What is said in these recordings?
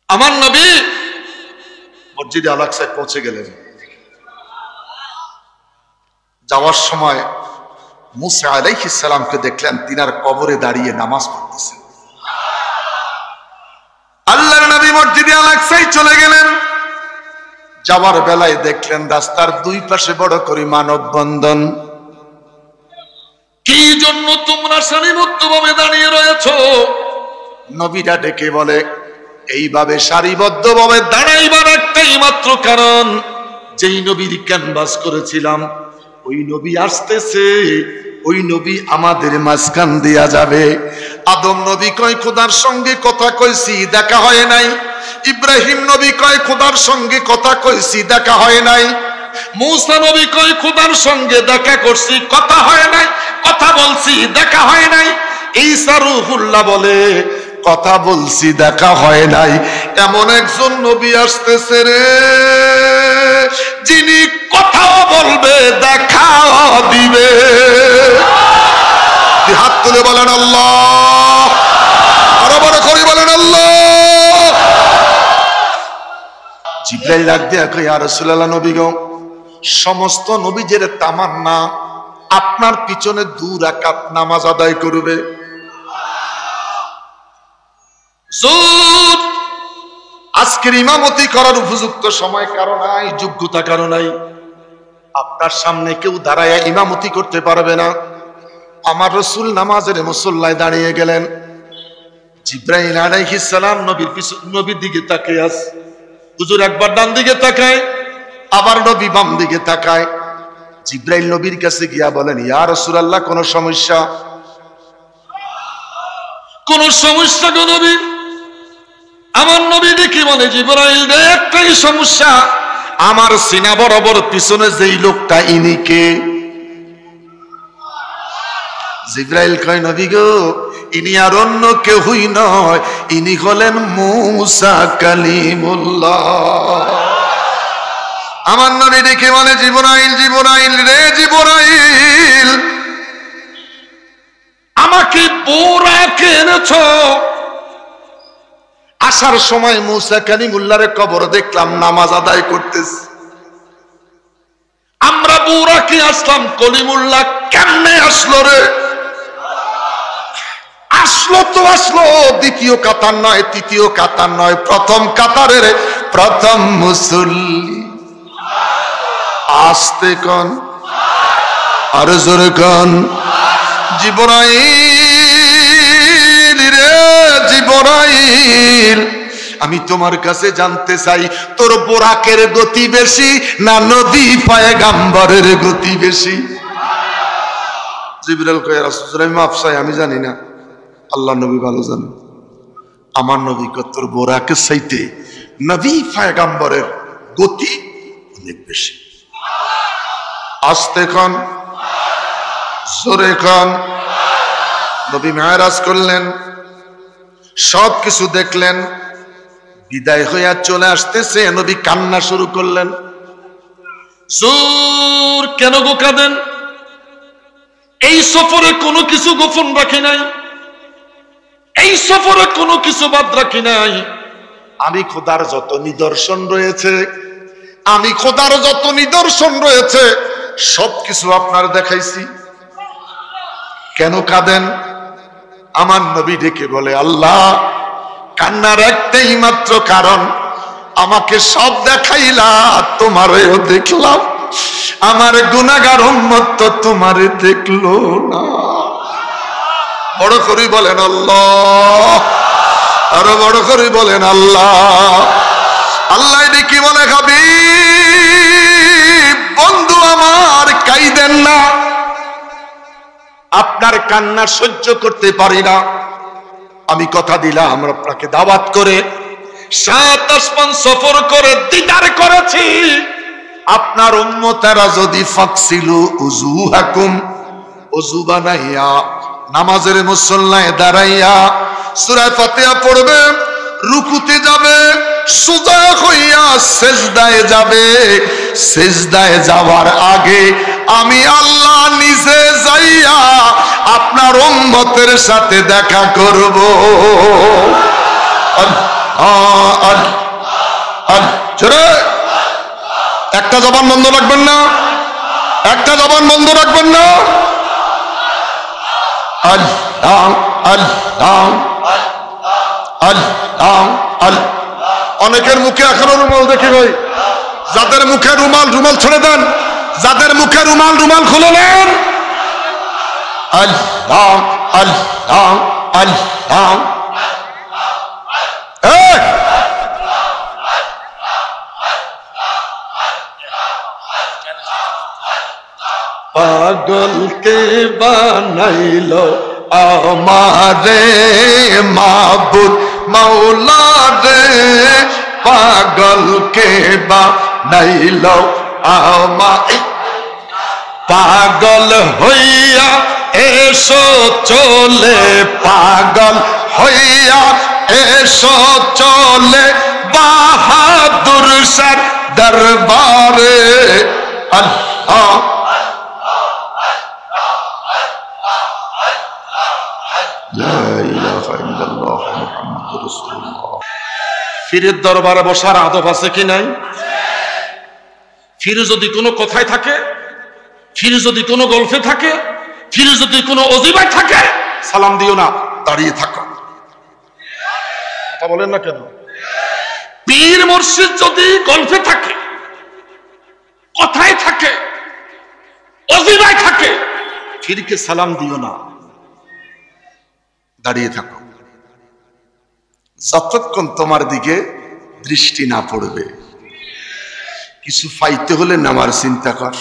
আমার নবী মসজিদে আল আকসায় পৌঁছে গেলেন। যাওয়ার সময় মুসা আলাইহিস সালামকে দেখলেন তিনার কবরে দাঁড়িয়ে নামাজ পড়তেছেন। আল্লাহর নবী মসজিদে আল আকসায় চলে গেলেন। যাওয়ার বেলায় দেখলেন রাস্তার দুই পাশে বড় করে মানববন্ধন। কি জন্য তোমরা সারিবদ্ধভাবে দাঁড়িয়ে রয়েছো? নবীরা ডেকে বলে, এইভাবে সারিবদ্ধভাবে দাঁড়াইবার একটাই মাত্র কারণ, যেই নবীর ক্যানভাস করেছিলাম ওই নবী আসতেছে, ওই নবী আমাদের মাঝখান দিয়া যাবে। আদম নবী কয় খোদার সঙ্গে কথা কইছি, দেখা হয় নাই। ইব্রাহিম নবী কয় খোদার সঙ্গে কথা কইছি, দেখা হয় নাই। মূসা নবী কয় খোদার সঙ্গে দেখা করছি, কথা হয় নাই। কথা বলছি, দেখা হয় নাই। ঈসা রূহুল্লাহ বলে কথা বলছি, দেখা হয় নাই। এমন একজন নবী আসতেছে রে, যিনি কথাও বলবে, দেখাও দিবে। হাত তুলে বলেন আল্লাহ, আরো বড় করে বলেন আল্লাহ। জিবরাইল ডাক দিয়া কয়, ইয়া রাসূলুল্লাহ নবী গো, সমস্ত নবীদের তামান্না আপনার পিছনে 2 রাকাত নামাজ আদায় করবে। আজকের ইমামতি করার উপযুক্ত সময় কারো নাই, যোগ্যতা কারো নাই। আপনার সামনে কেউ দাঁড়ায় ইমামতি করতে পারবে না। আমার রাসূল নামাজের মুসল্লায় দাঁড়িয়ে গেলেন। জিবরাইল আলাইহিস সালাম নবীর দিকে তাকিয়ে আছে। হুজুর একবার ডান দিকে তাকায়, আবার নবী বাম দিকে তাকায়। জিবরাইল নবীর কাছে গিয়া বলেন, ইয়া রাসূলুল্লাহ, কোন সমস্যা? কোন সমস্যা গো নবী? আমার নবী দেখি বলে, জিবরাইল রে, একটাই সমস্যা। আমার সিনা বরাবর পিছনে যেই লোকটা, ইনি কে? জিবরাইল কয়, নবী গো, ইনি আর অন্য কেউই নয়, ইনি হলেন মূসা কালিমুল্লাহ। আমার নবী দেখে বলে, জিবরাইল, জিবরাইল রে, জিবরাইল, আমাকে বোরাকে এনেছো। আসার সময় মূসা কালিমুল্লাহর কবর দেখলাম নামাজ আদায় করতেছে। আমরা বোরাকে আসলাম, কলিমুল্লাহ কেমনে আসলো রে? আসলো তো আসলো, দ্বিতীয় কাতার নয়, তৃতীয় কাতার নয়, প্রথম কাতারের প্রথম মুসল্লি। আস্তে কন, আর জোরে কন, জিবরাইল রে, জিবরাইল, আমি তোমার কাছে জানতে চাই, তোর বোরাকের গতি বেশি না নবী পয়গম্বরের গতি বেশি? জিবরাইল কয়, রাসূলুল্লাহ, মাফ চাই, আমি জানি না, আল্লাহ নবী ভালো জানেন। আমার নবী কয়, তোর বোরাকের চাইতে নবী পয়গম্বরের গতি অনেক বেশি। আস্তে কন, জোরে কন। নবী মেরাজ করলেন, সব কিছু দেখলেন, বিদায় হইয়া চলে আসতেছে। নবী কান্না শুরু করলেন। জোর কেন গো কাঁদেন? এই সফরে কোনো কিছু গোপন রাখি নাই, এই সফরে কোনো কিছু বাদ রাখি নাই। আমি খোদার যত নিদর্শন রয়েছে, আমি খোদার যত নিদর্শন রয়েছে সবকিছু আপনার দেখাইছি। কেন কাঁদেন? আমার নবী ডেকে বলে, আল্লাহ, কান্নার একটাই মাত্র কারণ, আমাকে সব দেখাইলা, তোমারেও দেখলাম, আমার গুনাহগার উম্মত তো তোমারে দেখলো না। বড় করে বলেন আল্লাহ, আরো বড় করে বলেন আল্লাহ। আল্লাহ ডেকে বলে, হাবিব, বন্ধু আমার, কাইদেন না, আপনার কান্না সহ্য করতে পারি না। আমি কথা দিলাম, আপনাকে দাওয়াত করে 7 আসমান সফর করে দিদার করেছি। আপনার উম্মতেরা যদি ফাকসিলু উজুহাকুম, ওযু বানাইয়া নামাজের মুসল্লায় দাঁড়াইয়া সূরা ফাতিহা পড়বে, রুকুতে যাবে, সুজা হইয়া সিজদায় যাবে। সিজদায় যাওয়ার আগে আমি আল্লাহ নিজে যাইয়া আপনার উম্মতের সাথে দেখা করব। জোরে একটা জবান বন্ধ রাখবেন না, একটা জবান বন্ধ রাখবেন না। আল্লাহ আল্লাহ আল্লাহ আল্লাহ। অনেকের মুখে এখনো রুমাল দেখি ভাই, যাদের মুখে রুমাল, রুমাল ছেড়ে দেন, যাদের মুখে রুমাল, রুমাল খুলে নেন। আল্লাহ আল্লাহ আল্লাহ। পাগলকে বানাইলো আমারে মাবুদ মাওলা রে, পাগলকে বানাইলো আমারে। পাগল হইয়া এসো চলে, পাগল হইয়া এসো চলে বাহাদুর শাহ দরবারে। আল্লাহ ফিরের দরবারে বসার আদব আছে কি নাই? ফিরে যদি কোনো কথায় থাকে, ফিরে যদি কোনো গল্পে থাকে, ফিরে যদি কোনো অজিবায় থাকে, সালাম দিও না, দাঁড়িয়ে থাকো। কথা বলেন না কেন? পীর মুর্শিদ যদি গল্পে থাকে, কথায় থাকে, অজিবায় থাকে, ফিরকে সালাম দিও না, দাঁড়িয়ে থাকো, যতক্ষণ তোমার দিকে দৃষ্টি না পড়বে। কিছু পাইতে হলে নামার চিন্তা কর।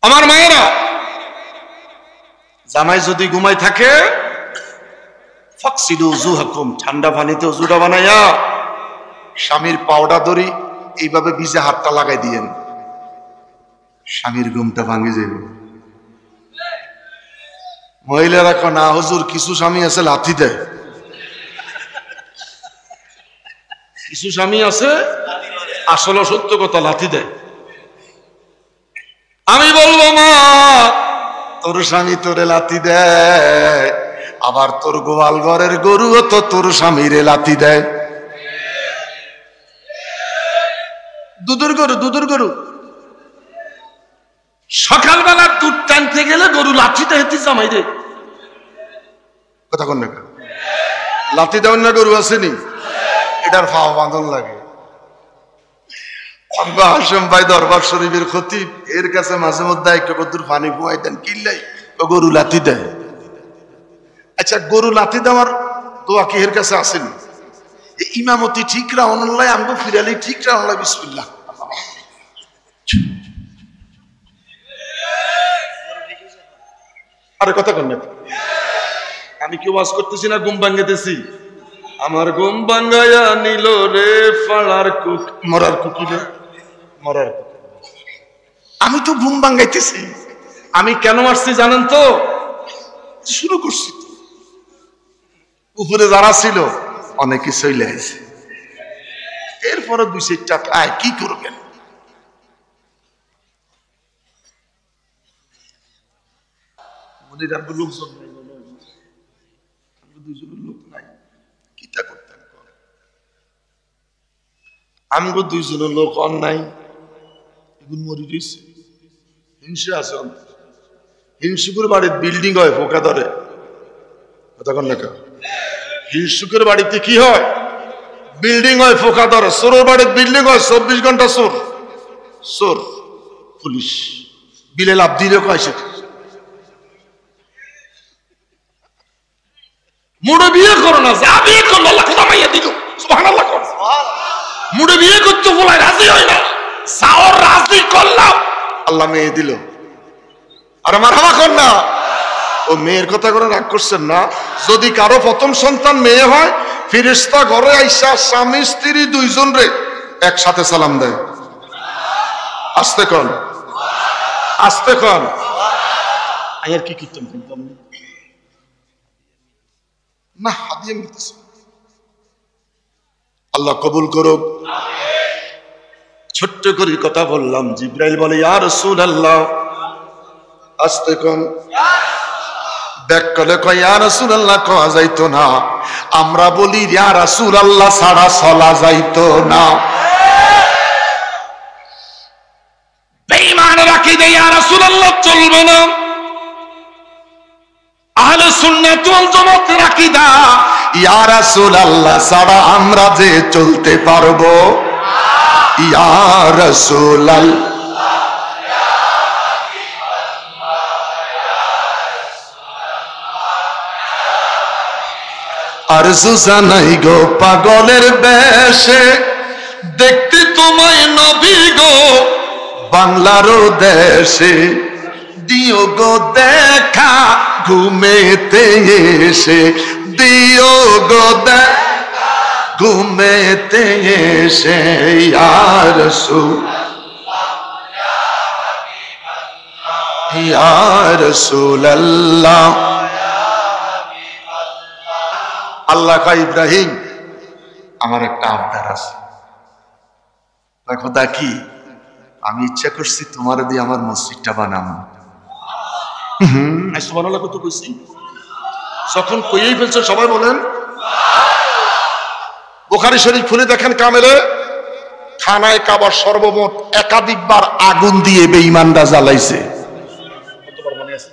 আমার মায়েরা, জামাই যদি ঘুমাই থাকে, ফাকসিদু উযুহাকুম, ঠান্ডা পানিতে উযুটা বানাইয়া স্বামীর পাউডা দড়ি এইভাবে ভিজে হাতটা লাগাই দিয়েন, স্বামীর ঘুমটা ভাঙে যাইব। মহিলারা কয় না হুজুর, কিছু স্বামী আছে লাথি দেয়, কিছু স্বামী আছে আসলে সত্য কথা লাথি দেয়। আমি বলবো মা, তোর স্বামী তোরে লাথি দেয়, আবার তোর গোয়াল ঘরের গরুও তো তোর স্বামীরে লাথি দেয়। দুধের গরু, দুধের গরু সকালবেলা দুধ টানতে গেলে গরু লাথি দেয় জামাই রে। কথা কন না, লাথি দেওয়ার না গরু আসেনি, এটার ফাওয়া বাঁধন লাগে। হাসেম ভাই দরবার শরীফের খতিব, এর কাছে মাঝে মধ্যে একটু কদ্দুর পানি ফুয়াই দেন, কিল্লাই গরু লাথি দেয়। আচ্ছা, গরু লাথি দেওয়ার দোয়া কি এর কাছে আসেনি? ইমামতি ঠিক রাহনুল্লাহ, আমগো ফিরালি ঠিক রাহনুল্লাহ, বিসমিল্লাহ। আরে কথা কন না, আমি কি ওয়াজ করতেছি না ঘুম ভাঙাইতেছি? আমার ঘুম ভাঙাইয়া নিল রে ফাড়ার কুক, মরার কুকিলে মরার। আমি তো ঘুম ভাঙাইতেছি। আমি কেন আসছি জানেন তো? শুরু করছি তো, উপরে যারা ছিল অনেকে চলে আসে, এরপরে দুই চারটা আয় কি করবেন? লোকজন নাই, দুইজনের লোক নাই, কিটা করতেন? আমগো দুইজনের লোক অন নাই, এগুলো মরি রয়েছে। হিংসা আছে, হিংসুকের বাড়ির বিল্ডিং হয় পোকা ধরে। কথা কন না কেন? হিংসুকের বাড়িতে কি হয়? বিল্ডিং হয় পোকা ধরে। চোরের বাড়ির বিল্ডিং হয় 24 ঘন্টা চোর, চোর পুলিশ বিলে লাভ দিলে কয় সেটা। মুড়ে বিয়ে করো না, যা বিয়ে করলো আল্লাহ খোদা মাইয়া দিল, সুবহানাল্লাহ কর। মুড়ে বিয়ে করতে বলাই রাজি হয় না, যাওয়ার রাজি করলাম, আল্লাহ মেয়ে দিল। আর মারহাবা কর না। ও মেয়ের কথা করে রাগ করছেন না? যদি কারো প্রথম সন্তান মেয়ে হয়, ফেরেশতা ঘরে আইসা স্বামী স্ত্রী দুইজন রে একসাথে সালাম দেয়। আস্তে কন, আস্তে কন। আয়ার কি কীর্তন করতাম না, হাদিয়া মিলতেছে। আল্লাহ কবুল করুক। ছোট্ট করে কথা বললাম, জিব্রাইল বলে ইয়া রাসূলুল্লাহ, আস্তে কন। ব্যাক করলে কয় ইয়া রাসূলুল্লাহ কওয়া যাইতো না, আমরা বলি ইয়া রাসূলুল্লাহ ছাড়া চলা যাইতো না। বেঈমানরা কি দেয় ইয়া রাসূলুল্লাহ চলবে না। আহলে সুন্নাত ওয়াল জামাতের আকীদা ইয়া রাসূলুল্লাহ ছাড়া আমরা যে চলতে পারবো ইয়া রাসূলুল্লাহ আরজু জানাই গো পাগলের বেশে দেখতে তোমায় নবী গো বাংলারও দেশে দিও গো দেখা ঘুমেতে এসে দিও গো দেখা ঘুমেতে এসে ইয়া রাসূলুল্লাহ ইয়া রাসূলুল্লাহ। আল্লাহ কয় ইব্রাহিম আমার একটা আবদার আছে। খোদা কি? আমি ইচ্ছা করছি তোমার দিয়ে আমার মসজিদটা বানাবো। সুবহানাল্লাহ কত কইছি, যখন কইয়েই ফেলছেন সবাই বলেন। বুখারী শরীফ খুলে দেখেন কামেলে, খানায় কাবার সর্বমোট একাধিকবার আগুন দিয়ে বেঈমানরা জ্বালাইছে। কতবার মনে আছে?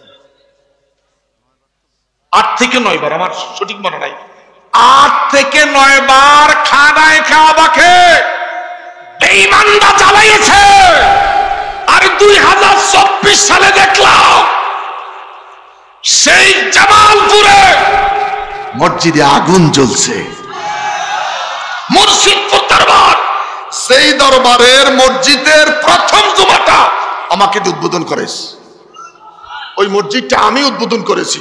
8 থেকে 9 বার, আমার সঠিক মনে নাই। 8 থেকে 9 বার খানায় কাবাকে বেঈমানরা জ্বালাইছে। আর 2024 সালে দেখলাম সেই জামালপুরে মসজিদে আগুন জ্বলছে। মুর্শিদপুর দরবার, সেই দরবারের মসজিদের প্রথম জুমাটা আমাকে উদ্বোধন করেছে। ওই মসজিদটা আমি উদ্বোধন করেছি।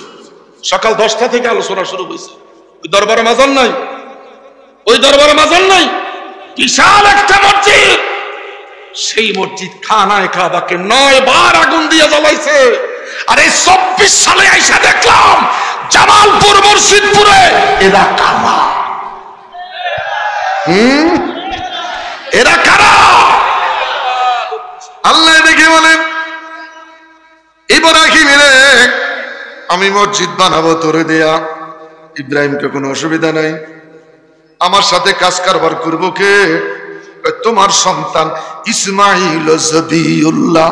সকাল 10টা থেকে আলোচনা শুরু হয়েছে। ওই দরবারে মাজার নাই, ওই দরবারে মাজার নাই, বিশাল একটা মসজিদ। সেই মসজিদ খানায় কাবাকে 9 বার আগুন দিয়ে জ্বালাইছে। আর এই 24 সালে আইসা দেখলাম জামালপুর মুর্শিদপুরে এরা কারা? এরা কারা? আল্লাহ দেখে বলেন ইব্রাহিম রে আমি মসজিদ বানাবো তোরে দেয়া। ইব্রাহিমকে কোনো অসুবিধা নাই, আমার সাথে কাজ কারবার করবো কে? তোমার সন্তান ইসমাইল জবিউল্লাহ।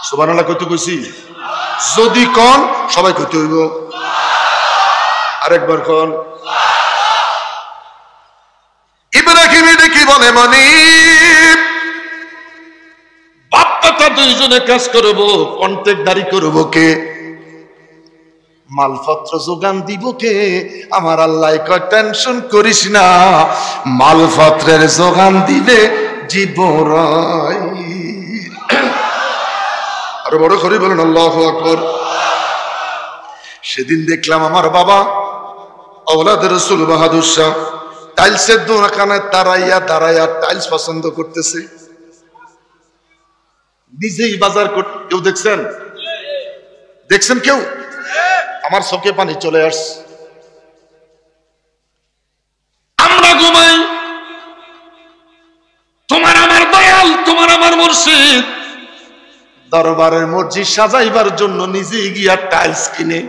সুবহানাল্লাহ কইতে কইছি, যদি কোন সবাই কইতে হইব। আরেকবার কোন। ইব্রাহিম কি বলে মনি বাপ্পাটা দুইজনে কাজ করবো, কন্ট্রাক্টদারি করবো কে? মালপত্র যোগান দিব কে? আমার আল্লাহ কয় টেনশন করিস না, মালপত্রের যোগান দিলে জিবরাইল। আরো বড় করে বলেন আল্লাহু আকবার। সেদিন দেখলাম আমার বাবা আওলাদের রাসূল বাহাদুর শাহ টাইলসের দোকানে দাঁড়াইয়া দাঁড়াইয়া টাইলস পছন্দ করতেছে, নিজেই বাজার করতে। কেউ দেখছেন? দেখছেন কেউ? আমার চোখে পানি চলে আসছে। আমরা ঘুমাই, তোমার আমার দয়াল, তোমার আমার মুর্শিদ দরবারের মসজিদ সাজাইবার জন্য নিজে গিয়া টাইলস কিনে।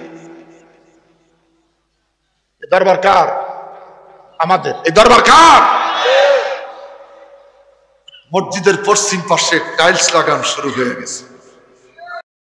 দরবার কার? আমাদের। এই দরবার কার? মসজিদের পশ্চিম পাশে টাইলস লাগানো শুরু হয়ে গেছে।